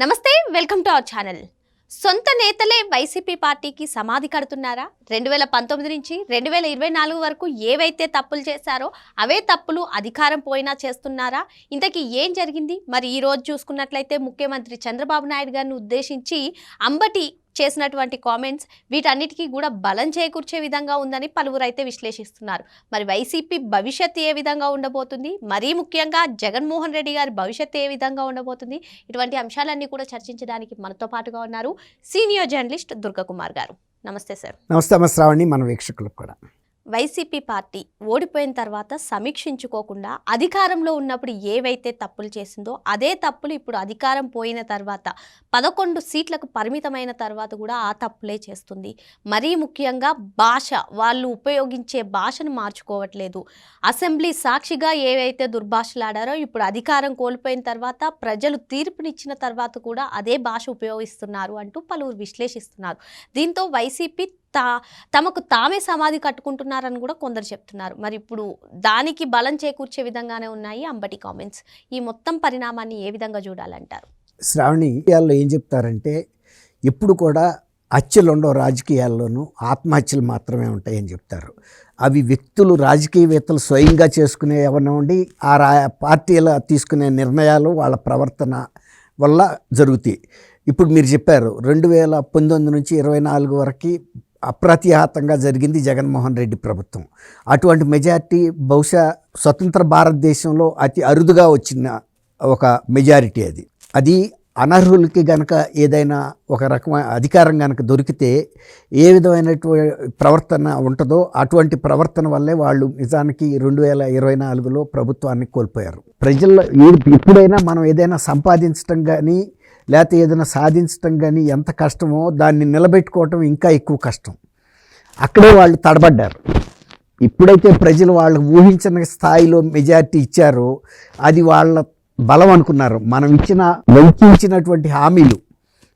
నమస్తే, welcome to our channel. సొంత నేతలే వైసీపీ పార్టీకి సమాధి కడుతున్నారా? 2019 నుంచి 2024 వరకు ఏవైతే తప్పులు చేశారో అవే తప్పులు అధికారం పోయినా చేస్తున్నారా? ఇంతకీ ఏం జరిగింది? మరి ఈ రోజు చూసుకున్నట్లయితే ముఖ్యమంత్రి చంద్రబాబు నాయుడు గారిని ఉద్దేశించి అంబటి చేసినటువంటి కామెంట్స్ వీటన్నిటికీ కూడా బలం చేకూర్చే విధంగా ఉందని పలువురు అయితే విశ్లేషిస్తున్నారు. మరి వైసీపీ భవిష్యత్తు ఏ విధంగా ఉండబోతుంది, మరీ ముఖ్యంగా జగన్మోహన్ రెడ్డి గారి భవిష్యత్తు ఏ విధంగా ఉండబోతుంది, ఇటువంటి అంశాలన్నీ కూడా చర్చించడానికి మనతో పాటుగా ఉన్నారు సీనియర్ జర్నలిస్ట్ దుర్గకుమార్ గారు. నమస్తే సార్. నమస్తే శ్రావణి, మన వీక్షకులకు కూడా. వైసీపీ పార్టీ ఓడిపోయిన తర్వాత సమీక్షించుకోకుండా అధికారంలో ఉన్నప్పుడు ఏవైతే తప్పులు చేసిందో అదే తప్పులు ఇప్పుడు అధికారం పోయిన తర్వాత 11 సీట్లకు పరిమితమైన తర్వాత కూడా ఆ తప్పులే చేస్తుంది. మరీ ముఖ్యంగా భాష, వాళ్ళు ఉపయోగించే భాషను మార్చుకోవట్లేదు. అసెంబ్లీ సాక్షిగా ఏవైతే దుర్భాషలాడారో ఇప్పుడు అధికారం కోల్పోయిన తర్వాత ప్రజలు తీర్పునిచ్చిన తర్వాత కూడా అదే భాష ఉపయోగిస్తున్నారు అంటూ పలువురు విశ్లేషిస్తున్నారు. దీంతో వైసీపీ తమకు తామే సమాధి కట్టుకుంటున్నారని కూడా కొందరు చెప్తున్నారు. మరి ఇప్పుడు దానికి బలం చేకూర్చే విధంగానే ఉన్నాయి అంబటి కామెంట్స్. ఈ మొత్తం పరిణామాన్ని ఏ విధంగా చూడాలంటారు? శ్రావణి, రాజకీయాల్లో ఏం చెప్తారంటే ఎప్పుడు కూడా హత్యలు ఉండవు, రాజకీయాల్లోనూ ఆత్మహత్యలు మాత్రమే ఉంటాయని చెప్తారు. అవి వ్యక్తులు, రాజకీయవేత్తలు స్వయంగా చేసుకునే ఎవరినండి ఆ పార్టీల తీసుకునే నిర్ణయాలు, వాళ్ళ ప్రవర్తన వల్ల జరుగుతాయి. ఇప్పుడు మీరు చెప్పారు 2019 నుంచి 2024 వరకు అప్రతిహతంగా జరిగింది జగన్మోహన్ రెడ్డి ప్రభుత్వం. అటువంటి మెజారిటీ బహుశా స్వతంత్ర భారతదేశంలో అతి అరుదుగా వచ్చిన ఒక మెజారిటీ. అది అనర్హులకి గనక ఏదైనా ఒక రకమైన అధికారం గనక దొరికితే ఏ విధమైనటువంటి ప్రవర్తన ఉంటుందో అటువంటి ప్రవర్తన వల్లే వాళ్ళు నిజానికి 2024లో ప్రభుత్వాన్ని కోల్పోయారు. ప్రజల్లో ఎప్పుడైనా మనం ఏదైనా సంపాదించడం కానీ లేకపోతే ఏదైనా సాధించడం కానీ ఎంత కష్టమో దాన్ని నిలబెట్టుకోవటం ఇంకా ఎక్కువ కష్టం. అక్కడే వాళ్ళు తడబడ్డారు. ఇప్పుడైతే ప్రజలు వాళ్ళు ఊహించిన స్థాయిలో మెజారిటీ ఇచ్చారో అది వాళ్ళ బలం అనుకున్నారు. మనం వంచినటువంటి హామీలు,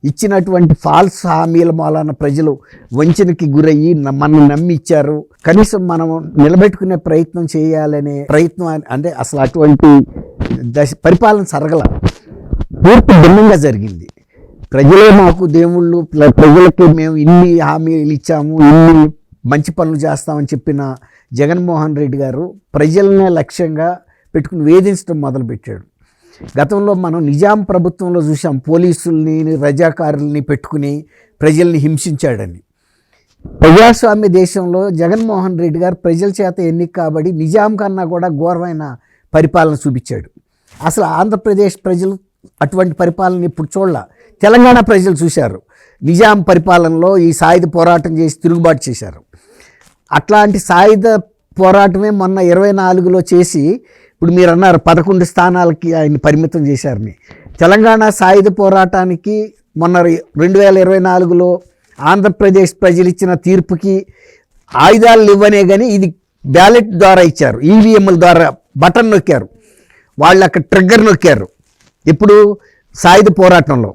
ఇచ్చినటువంటి ఫాల్స్ హామీల మూలాన ప్రజలు వంచనకి గురయ్యి మనం నమ్మి ఇచ్చారు. కనీసం మనం నిలబెట్టుకునే ప్రయత్నం చేయాలనే ప్రయత్నం అంటే అసలు అటువంటి పరిపాలన సరగల పూర్తి భిన్నంగా జరిగింది. ప్రజలే మాకు దేవుళ్ళు, ప్రజలకి మేము ఇన్ని హామీలు ఇచ్చాము, ఇన్ని మంచి పనులు చేస్తామని చెప్పిన జగన్మోహన్ రెడ్డి గారు ప్రజలనే లక్ష్యంగా పెట్టుకుని వేధించడం మొదలుపెట్టాడు. గతంలో మనం నిజాం ప్రభుత్వంలో చూసాం, పోలీసుల్ని రజాకారుల్ని పెట్టుకుని ప్రజల్ని హింసించాడని. ప్రజాస్వామ్య దేశంలో జగన్మోహన్ రెడ్డి గారు ప్రజల చేత ఎన్నిక కాబడి నిజాం కన్నా కూడా ఘోరమైన పరిపాలన చూపించాడు. అసలు ఆంధ్రప్రదేశ్ ప్రజలు అటువంటి పరిపాలన ఇప్పుడు చూడాల. తెలంగాణ ప్రజలు చూశారు, నిజాం పరిపాలనలో ఈ సాయుధ పోరాటం చేసి తిరుగుబాటు చేశారు. అట్లాంటి సాయుధ పోరాటమే మొన్న 2024లో చేసి ఇప్పుడు మీరు అన్నారు 11 స్థానాలకి ఆయన పరిమితం చేశారని. తెలంగాణ సాయుధ పోరాటానికి మొన్న 2024లో ఆంధ్రప్రదేశ్ ప్రజలు ఇచ్చిన తీర్పుకి ఆయుధాలు ఇవ్వనే కానీ ఇది బ్యాలెట్ ద్వారా ఇచ్చారు. ఈవీఎంల ద్వారా బటన్ నొక్కారు, వాళ్ళు అక్కడ ట్రిగ్గర్ నొక్కారు. ఇప్పుడు సాయుధ పోరాటంలో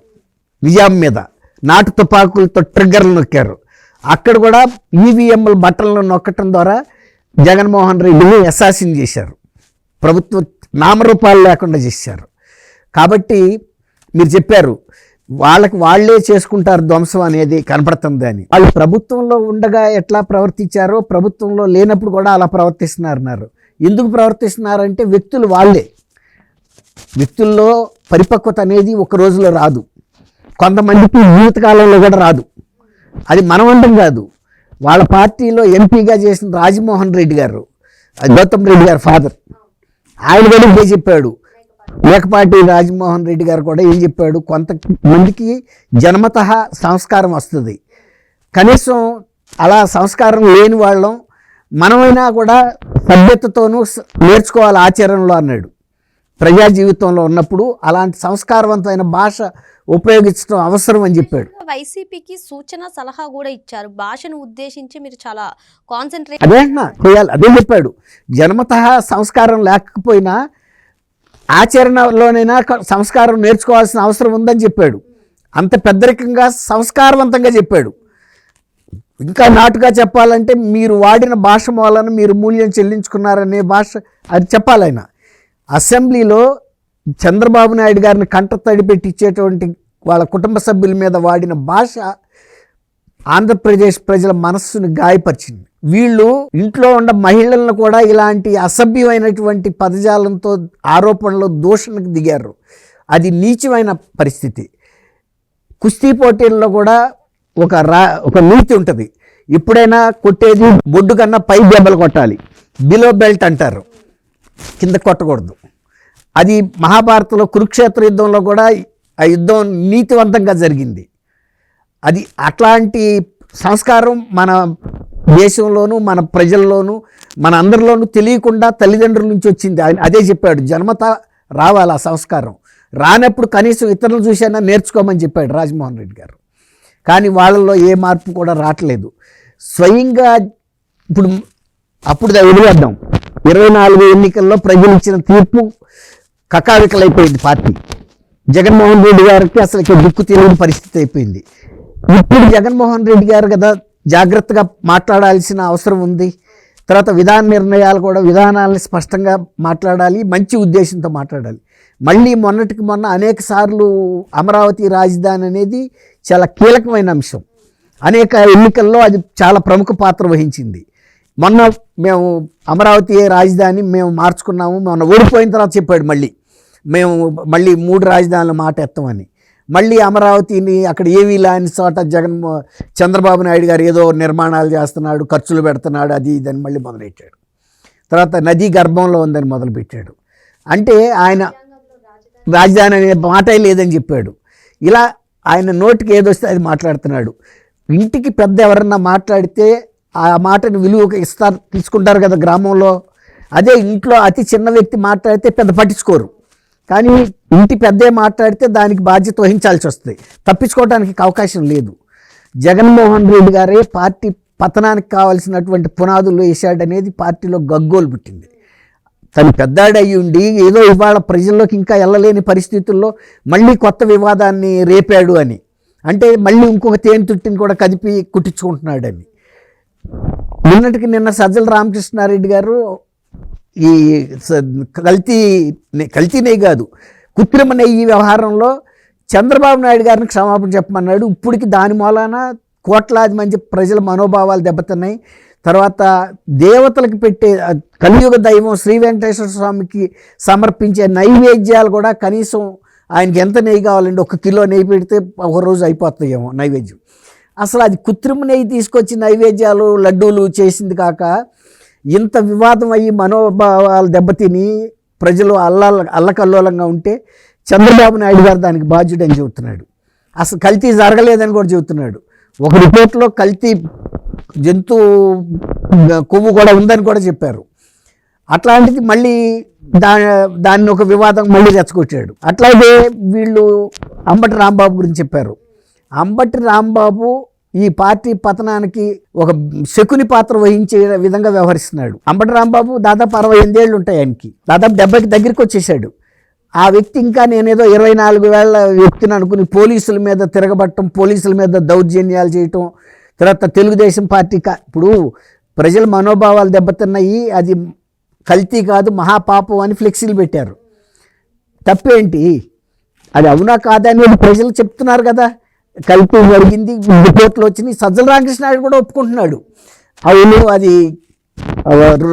నిజాం మీద నాటు తుపాకులతో ట్రిగ్గర్లు నొక్కారు. అక్కడ కూడా ఈవీఎంల బటన్లు నొక్కటం ద్వారా జగన్మోహన్ రెడ్డిని అసాసిన్ చేశారు, ప్రభుత్వ నామరూపాలు లేకుండా చేశారు. కాబట్టి మీరు చెప్పారు వాళ్ళే చేసుకుంటారు ధ్వంసం అనేది కనపడుతుంది అని. వాళ్ళు ప్రభుత్వంలో ఉండగా ఎట్లా ప్రవర్తించారో ప్రభుత్వంలో లేనప్పుడు కూడా అలా ప్రవర్తిస్తున్నారన్నారు. ఎందుకు ప్రవర్తిస్తున్నారంటే వ్యక్తులు వాళ్ళే. వ్యక్తుల్లో పరిపక్వత అనేది ఒక రోజులో రాదు, కొంతమందికి జీవితకాలంలో కూడా రాదు. అది మనవంతం కాదు. వాళ్ళ పార్టీలో ఎంపీగా చేసిన రాజమోహన్ రెడ్డి గారు, గౌతమ్ రెడ్డి గారు ఫాదర్, ఆయన కూడా ఇదే చెప్పాడు. మేకపాటి రాజమోహన్ రెడ్డి గారు కూడా ఏం చెప్పాడు, కొంతమందికి జన్మతః సంస్కారం వస్తుంది, కనీసం అలా సంస్కారం లేని వాళ్ళం మనమైనా కూడా సభ్యతతోనూ నేర్చుకోవాలి ఆచరణలో అన్నాడు. ప్రజా జీవితంలో ఉన్నప్పుడు అలాంటి సంస్కారవంతమైన భాష ఉపయోగించడం అవసరం అని చెప్పాడు. వైసీపీకి సూచన సలహా కూడా ఇచ్చారు, భాషను ఉద్దేశించి మీరు చాలా కాన్సన్ట్రేట్ చేయాలి. అదే చెప్పాడు, జన్మతః సంస్కారం లేకపోయినా ఆచరణలోనైనా సంస్కారం నేర్చుకోవాల్సిన అవసరం ఉందని చెప్పాడు. అంత పెద్దరికంగా సంస్కారవంతంగా చెప్పాడు. ఇంకా నాటుగా చెప్పాలంటే మీరు వాడిన భాష మూలన మీరు మూల్యం చెల్లించుకున్నారనే భాష అది చెప్పాలైనా. అసెంబ్లీలో చంద్రబాబు నాయుడు గారిని కంట తడిపెట్టి ఇచ్చేటువంటి వాళ్ళ కుటుంబ సభ్యుల మీద వాడిన భాష ఆంధ్రప్రదేశ్ ప్రజల మనస్సును గాయపరిచింది. వీళ్ళు ఇంట్లో ఉన్న మహిళలను కూడా ఇలాంటి అసభ్యమైనటువంటి పదజాలంతో ఆరోపణలు దూషణకు దిగారు. అది నీచమైన పరిస్థితి. కుస్తీ పోటీల్లో కూడా ఒక నీతి ఉంటుంది. ఎప్పుడైనా కొట్టేది బొడ్డు కన్నా పై దెబ్బలు కొట్టాలి, బిలో బెల్ట్ అంటారు, కింద కొట్టకూడదు. అది మహాభారతంలో కురుక్షేత్ర యుద్ధంలో కూడా ఆ యుద్ధం నీతివంతంగా జరిగింది. అది అట్లాంటి సంస్కారం మన దేశంలోనూ మన ప్రజల్లోనూ మన అందరిలోనూ తెలియకుండా తల్లిదండ్రుల నుంచి వచ్చింది. ఆయన అదే చెప్పాడు, జన్మత రావాలి ఆ సంస్కారం. రానప్పుడు కనీసం ఇతరులను చూసైనా నేర్చుకోమని చెప్పాడు రాజమోహన్ రెడ్డి గారు. కానీ వాళ్ళల్లో ఏ మార్పు కూడా రావట్లేదు. స్వయంగా అప్పుడు వదిలేద్దాం, 24 ఎన్నికల్లో ప్రజలు ఇచ్చిన తీర్పు కకావికలైపోయింది పార్టీ. జగన్మోహన్ రెడ్డి గారికి అసలు దిక్కు తెలియని పరిస్థితి అయిపోయింది. ఇప్పుడు జగన్మోహన్ రెడ్డి గారు కదా జాగ్రత్తగా మాట్లాడాల్సిన అవసరం ఉంది. తర్వాత విధానాలని స్పష్టంగా మాట్లాడాలి, మంచి ఉద్దేశంతో మాట్లాడాలి. మళ్ళీ మొన్నటికి మొన్న అనేక సార్లు అమరావతి రాజధాని అనేది చాలా కీలకమైన అంశం. అనేక ఎన్నికల్లో అది చాలా ప్రముఖ పాత్ర వహించింది. మొన్న మేము అమరావతి రాజధాని మేము మార్చుకున్నాము, మొన్న ఓడిపోయిన తర్వాత చెప్పాడు మేము మళ్ళీ 3 రాజధానుల మాట ఎత్తామని. మళ్ళీ అమరావతిని అక్కడ ఏమీ లేని చోట చంద్రబాబు నాయుడు గారు ఏదో నిర్మాణాలు చేస్తున్నాడు, ఖర్చులు పెడుతున్నాడు, అది ఇదని మళ్ళీ మొదలెట్టాడు. తర్వాత నదీ గర్భంలో ఉందని మొదలుపెట్టాడు. అంటే ఆయన రాజధాని అనే మాటే లేదని చెప్పాడు. ఇలా ఆయన నోటికి ఏదొస్తే అది మాట్లాడుతున్నాడు. ఇంటికి పెద్ద ఎవరన్నా మాట్లాడితే ఆ మాటను విలువ తీసుకుంటారు కదా గ్రామంలో. అదే ఇంట్లో అతి చిన్న వ్యక్తి మాట్లాడితే పెద్ద పట్టించుకోరు. కానీ ఇంటి పెద్దే మాట్లాడితే దానికి బాధ్యత వహించాల్సి వస్తుంది, తప్పించుకోవడానికి అవకాశం లేదు. జగన్మోహన్ రెడ్డి గారే పార్టీ పతనానికి కావాల్సినటువంటి పునాదులు వేశాడనేది పార్టీలో గగ్గోలు పుట్టింది. తను పెద్దాడయ్యి ఉండి ఏదో ఇవాళ ప్రజల్లోకి ఇంకా వెళ్ళలేని పరిస్థితుల్లో మళ్ళీ కొత్త వివాదాన్ని రేపాడు అని అంటే మళ్ళీ ఇంకొక తేనె తుట్టిని కూడా కదిపి కుట్టించుకుంటున్నాడని. నిన్న సజ్జల రామకృష్ణారెడ్డి గారు ఈ కల్తీ నెయ్యి కాదు, కృత్రిమ నెయ్యి వ్యవహారంలో చంద్రబాబు నాయుడు గారిని క్షమాపణ చెప్పమన్నాడు. ఇప్పటికి దాని మూలాన కోట్లాది మంది ప్రజల మనోభావాలు దెబ్బతున్నాయి. తర్వాత దేవతలకు పెట్టే కలియుగ దైవం శ్రీ వెంకటేశ్వర స్వామికి సమర్పించే నైవేద్యాలు కూడా కనీసం ఆయనకి ఎంత నెయ్యి కావాలండి, 1 కిలో నెయ్యి పెడితే ఒక రోజు అయిపోతాయేమో నైవేద్యం. అసలు అది కృత్రిమ నెయ్యి తీసుకొచ్చి నైవేద్యాలు లడ్డూలు చేసింది కాక ఇంత వివాదం అయ్యి మనోభావాలు దెబ్బతిని ప్రజలు అల్లకల్లోలంగా ఉంటే చంద్రబాబు నాయుడు గారు దానికి బాధ్యుడని చెబుతున్నాడు. అసలు కల్తీ జరగలేదని కూడా చెబుతున్నాడు. ఒక రిపోర్ట్లో కల్తీ జంతు కొవ్వు కూడా ఉందని కూడా చెప్పారు. అట్లాంటిది మళ్ళీ దాన్ని ఒక వివాదం మళ్ళీ రెచ్చగొట్టాడు. అట్లాగే వీళ్ళు అంబటి రాంబాబు గురించి చెప్పారు. అంబటి రాంబాబు ఈ పార్టీ పతనానికి ఒక శకుని పాత్ర వహించే విధంగా వ్యవహరిస్తున్నాడు. అంబటి రాంబాబు దాదాపు 68 ఏళ్ళు ఉంటాయి ఆయనకి, దాదాపు 70కి దగ్గరికి వచ్చేసాడు. ఆ వ్యక్తి ఇంకా నేనేదో 24 ఏళ్ల వ్యక్తిని అనుకుని పోలీసుల మీద తిరగబట్టడం, పోలీసుల మీద దౌర్జన్యాలు చేయటం, తర్వాత తెలుగుదేశం పార్టీ ఇప్పుడు ప్రజల మనోభావాలు దెబ్బతిన్నాయి, అది కల్తీ కాదు మహాపాపం అని ఫ్లెక్సీలు పెట్టారు. తప్పేంటి? అది అవునా కాదా అనేది ప్రజలు చెప్తున్నారు కదా. కల్తీ జరిగింది, రిపోర్ట్లు వచ్చినాయి. సజ్జల రామకృష్ణారెడ్డి కూడా ఒప్పుకుంటున్నాడు, అవును అది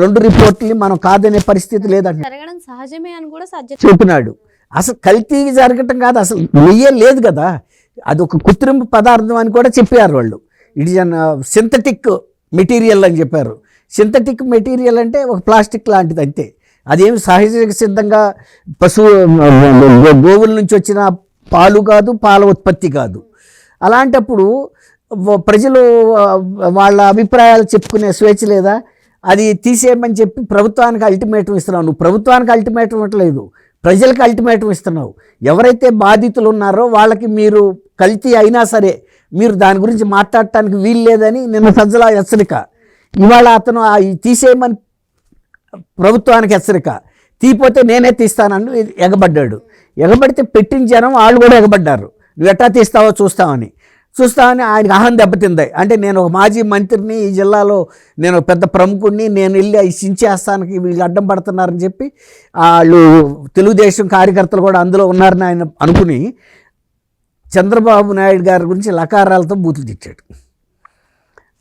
2 రిపోర్ట్ని మనం కాదనే పరిస్థితి లేదంటే సహజమే అని కూడా చెప్తున్నాడు. అసలు కల్తీ జరగటం కాదు, అసలు నెయ్యే లేదు కదా, అది ఒక కృత్రిమ పదార్థం అని కూడా చెప్పారు వాళ్ళు. It is an synthetic material అని చెప్పారు. సింథటిక్ మెటీరియల్ అంటే ఒక ప్లాస్టిక్ లాంటిది అంతే, అదేమి సహజ సిద్ధంగా గోవుల నుంచి వచ్చిన పాలు కాదు, పాల ఉత్పత్తి కాదు. అలాంటప్పుడు ప్రజలు వాళ్ళ అభిప్రాయాలు చెప్పుకునే స్వేచ్ఛ లేదా? అది తీసేయమని చెప్పి ప్రభుత్వానికి అల్టిమేటం ఇస్తున్నావు. నువ్వు ప్రభుత్వానికి అల్టిమేటం ఇవ్వట్లేదు, ప్రజలకు అల్టిమేటం ఇస్తున్నావు. ఎవరైతే బాధితులు ఉన్నారో వాళ్ళకి మీరు కల్తీ అయినా సరే మీరు దాని గురించి మాట్లాడటానికి వీలు లేదని నిన్న సజ్జల హెచ్చరిక. ఇవాళ అతను తీసేయమని ప్రభుత్వానికి హెచ్చరిక. తీపోతే నేనే తీస్తానని ఎగబడ్డాడు. ఎగబడితే పెట్టిన జనం వాళ్ళు కూడా ఎగబడ్డారు, నువ్వు ఎట్టా తీస్తావో చూస్తామని ఆయనకు అహం దెబ్బతింది. అంటే నేను ఒక మాజీ మంత్రిని, ఈ జిల్లాలో నేను పెద్ద ప్రముఖుడిని, నేను వెళ్ళి ఈ సించేస్తానికి వీళ్ళు అడ్డం పడుతున్నారని చెప్పి వాళ్ళు తెలుగుదేశం కార్యకర్తలు కూడా అందులో ఉన్నారని ఆయన అనుకుని చంద్రబాబు నాయుడు గారి గురించి లకారాలతో బూతులు తిట్టాడు.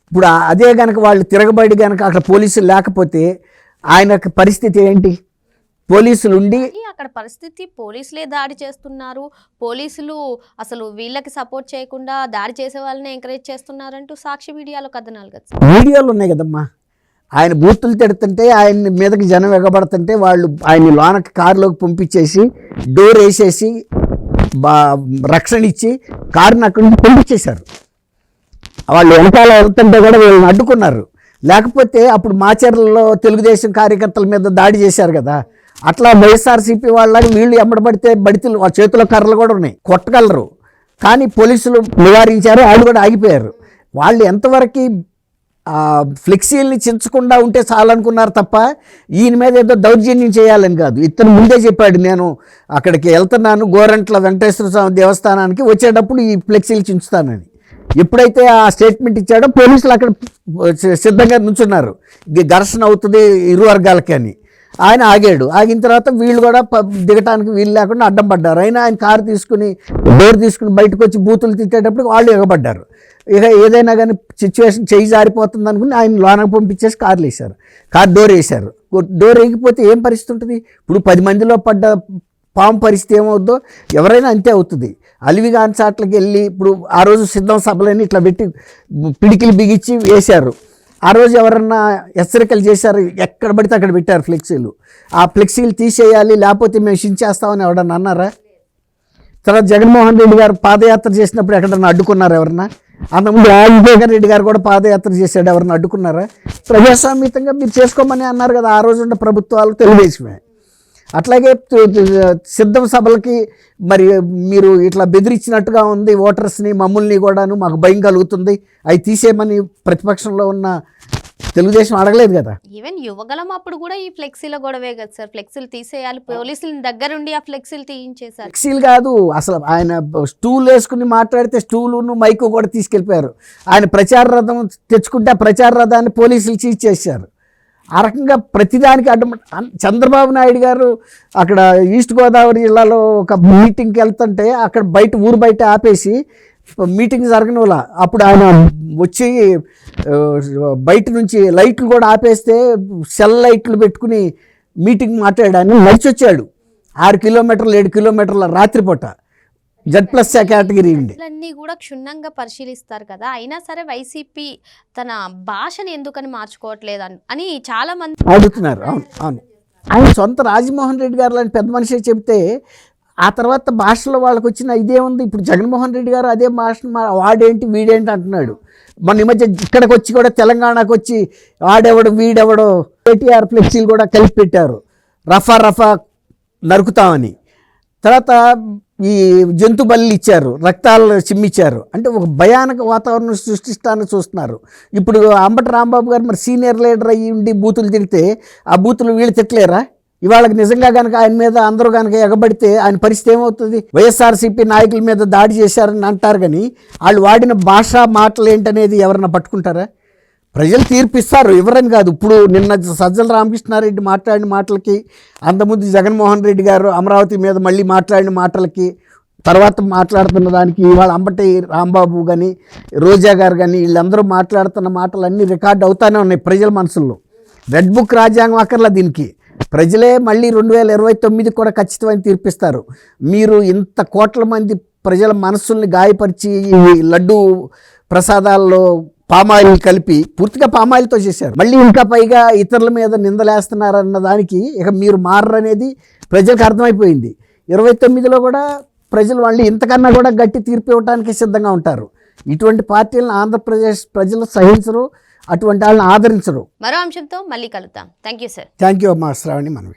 ఇప్పుడు అదే కనుక వాళ్ళు తిరగబడి కనుక అక్కడ పోలీసులు లేకపోతే ఆయన పరిస్థితి ఏంటి? పోలీసులు ఉండి అక్కడ పరిస్థితి పోలీసులే దాడి చేస్తున్నారు, పోలీసులు అసలు వీళ్ళకి సపోర్ట్ చేయకుండా దాడి చేసే వాళ్ళని ఎంకరేజ్ చేస్తున్నారంటూ సాక్షి మీడియాలో కథనాలు కదా. వీడియోలు ఉన్నాయి కదమ్మా. ఆయన బూతులు తిడుతుంటే ఆయన మీదకి జనం ఎగబడుతుంటే వాళ్ళు ఆయన లోనకి కారులోకి పంపించేసి డోర్ వేసేసి రక్షణ ఇచ్చి కారుని అక్కడి నుంచి పంపించేశారు. వాళ్ళు వెనకాల వెళ్తుంటే కూడా వీళ్ళని అడ్డుకున్నారు. లేకపోతే అప్పుడు మాచర్లలో తెలుగుదేశం కార్యకర్తల మీద దాడి చేశారు కదా, అట్లా వైఎస్ఆర్సీపీ వాళ్ళకి వీళ్ళు ఎమ్మడబడితే బడితులు వాళ్ళ చేతిలో కర్రలు కూడా ఉన్నాయి, కొట్టగలరు. కానీ పోలీసులు నివారించారు, వాళ్ళు కూడా ఆగిపోయారు. వాళ్ళు ఎంతవరకు ఫ్లెక్సీల్ని చించకుండా ఉంటే చాలనుకున్నారు తప్ప ఈయన మీద ఏదో దౌర్జన్యం చేయాలని కాదు. ఇతను ముందే చెప్పాడు, నేను అక్కడికి వెళ్తున్నాను గోరంట్ల వెంకటేశ్వర స్వామి దేవస్థానానికి, వచ్చేటప్పుడు ఈ ఫ్లెక్సీలు చించుతానని. ఎప్పుడైతే ఆ స్టేట్మెంట్ ఇచ్చాడో పోలీసులు అక్కడ సిద్ధంగా నుంచున్నారు, ఘర్షణ అవుతుంది ఇరు వర్గాలకి అని. ఆయన ఆగాడు. ఆగిన తర్వాత వీళ్ళు కూడా దిగటానికి వీలు లేకుండా అడ్డం పడ్డారు. అయినా ఆయన కారు తీసుకుని డోర్ తీసుకుని బయటకు వచ్చి బూతులు తిట్టేటప్పుడు వాళ్ళు ఎగబడ్డారు. ఇక ఏదైనా కానీ సిచ్యువేషన్ చేయి జారిపోతుంది అనుకుని ఆయన లోనకు పంపించేసి కార్లు వేశారు, కారు డోర్ వేశారు. డోర్ వేయకపోతే ఏం పరిస్థితి ఉంటుంది? ఇప్పుడు 10 మందిలో పడ్డ పాము పరిస్థితి ఏమవుద్దో ఎవరైనా అంతే అవుతుంది. అలివిగాని చాట్లకి వెళ్ళి ఇప్పుడు ఆ రోజు సిద్ధం సభలని ఇట్లా పెట్టి పిడికిలు బిగించి వేశారు. ఆ రోజు ఎవరన్నా హెచ్చరికలు చేశారు, ఎక్కడ పడితే అక్కడ పెట్టారు ఫ్లెక్సీలు. ఆ ఫ్లెక్సీలు తీసేయాలి లేకపోతే మేము షించేస్తామని ఎవడన్నా అన్నారా? తర్వాత జగన్మోహన్ రెడ్డి గారు పాదయాత్ర చేసినప్పుడు ఎక్కడన్నా అడ్డుకున్నారు ఎవరన్నా? అంతకుముందు రాజశేఖర రెడ్డి గారు కూడా పాదయాత్ర చేశాడు, ఎవరన్నా అడ్డుకున్నారా? ప్రజాస్వామ్యంగా మీరు చేసుకోమని అన్నారు కదా ఆ రోజున్న ప్రభుత్వాలు, తెలుగుదేశమే. అట్లాగే సిద్ధం సభలకి మరి మీరు ఇట్లా బెదిరించినట్టుగా ఉంది ఓటర్స్ని, మమ్మల్ని కూడాను, మాకు భయం కలుగుతుంది, అవి తీసేయమని ప్రతిపక్షంలో ఉన్న తెలుగుదేశం అడగలేదు కదా. ఈవెన్ యువగలం అప్పుడు కూడా ఈ ఫ్లెక్సీల గొడవే కదా సార్, ఫ్లెక్సీలు తీసేయాలి, పోలీసుల దగ్గరుండి ఆ ఫ్లెక్సీలు తీయించేశారు. ఫ్లెక్సీలు కాదు అసలు, ఆయన స్టూల్ వేసుకుని మాట్లాడితే స్టూలును మైకు కూడా తీసుకెళ్ళిపోయారు. ఆయన ప్రచార రథం తెచ్చుకుంటే ఆ ప్రచార రథాన్ని పోలీసులు సీజ్ చేశారు. ఆ రకంగా ప్రతిదానికి అడ్డం. చంద్రబాబు నాయుడు గారు అక్కడ ఈస్ట్ గోదావరి జిల్లాలో ఒక మీటింగ్కి వెళ్తుంటే అక్కడ ఊరు బయట ఆపేసి మీటింగ్ జరగనోలా, అప్పుడు ఆయన వచ్చి బయట నుంచి లైట్లు కూడా ఆపేస్తే సెల్ లైట్లు పెట్టుకుని మీటింగ్ మాట్లాడాను, నడిచి వచ్చాడు 6 కిలోమీటర్లు 7 కిలోమీటర్ల రాత్రిపూట. Z+ కేటగిరీ ఉంది. అన్నీ కూడా క్షుణ్ణంగా పరిశీలిస్తారు కదా, అయినా సరే వైసీపీ తన భాషని ఎందుకని మార్చుకోవట్లేదు అని చాలా మంది అడుగుతున్నారు. అవును అవును, ఆయన సొంత రాజమోహన్ రెడ్డి గారు లాంటి పెద్ద మనిషి చెప్తే ఆ తర్వాత భాషలో వాళ్ళకి వచ్చిన ఇదే ఉంది. ఇప్పుడు జగన్మోహన్ రెడ్డి గారు అదే భాషను వాడేంటి వీడేంటి అంటున్నాడు. మొన్న ఈ మధ్య ఇక్కడికి వచ్చి కూడా తెలంగాణకు వచ్చి వాడెవడు వీడెవడో కేటీఆర్ ఫ్లెక్సీలు కూడా కలిపి పెట్టారు, రఫా నరుకుతామని. తర్వాత ఈ జంతు బలులు ఇచ్చారు, రక్తాలు చిమ్మిచ్చారు. అంటే ఒక భయానక వాతావరణం సృష్టిస్తానని చూస్తున్నారు. ఇప్పుడు అంబటి రాంబాబు గారు మరి సీనియర్ లీడర్ అయ్యి ఉండి బూతులు తిడితే ఆ బూతులు వీళ్ళు తిట్టలేరా? ఇవాళకి నిజంగా కనుక ఆయన మీద అందరూ కనుక ఎగబడితే ఆయన పరిస్థితి ఏమవుతుంది? వైఎస్ఆర్సీపీ నాయకుల మీద దాడి చేశారని అంటారు, కానీ వాళ్ళు వాడిన భాష మాటలు ఏంటనేది ఎవరన్నా పట్టుకుంటారా? ప్రజలు తీర్పిస్తారు, ఎవరని కాదు. ఇప్పుడు నిన్న సజ్జల రామకృష్ణారెడ్డి మాట్లాడిన మాటలకి, అంతకుముందు జగన్మోహన్ రెడ్డి గారు అమరావతి మీద మళ్ళీ మాట్లాడిన మాటలకి, తర్వాత మాట్లాడుతున్న దానికి ఇవాళ అంబటి రాంబాబు కానీ రోజా గారు కానీ వీళ్ళందరూ మాట్లాడుతున్న మాటలన్నీ రికార్డ్ అవుతానే ఉన్నాయి ప్రజల మనసుల్లో. రెడ్ బుక్ రాజ్యాంగం అక్కర్లా దీనికి. ప్రజలే మళ్ళీ 2029 కూడా ఖచ్చితమైన తీర్పిస్తారు. మీరు ఇంత కోట్ల మంది ప్రజల మనస్సుల్ని గాయపరిచి ఈ లడ్డు ప్రసాదాల్లో పామాయిల్ కలిపి పూర్తిగా పామాయిల్తో చేశారు. మళ్ళీ ఇంకా పైగా ఇతరుల మీద నిందలేస్తున్నారన్న దానికి ఇక మీరు మారనేది ప్రజలకు అర్థమైపోయింది. 29లో కూడా ప్రజలు వాళ్ళు ఇంతకన్నా కూడా గట్టి తీర్పు ఇవ్వడానికి సిద్ధంగా ఉంటారు. ఇటువంటి పార్టీలను ఆంధ్రప్రదేశ్ ప్రజలు సహించరు, అటువంటి వాళ్ళని ఆదరించరు. మరో అంశంతో మళ్ళీ కలుద్దాం. Thank you sir. Thank you అమ్మా శ్రావణి. మనం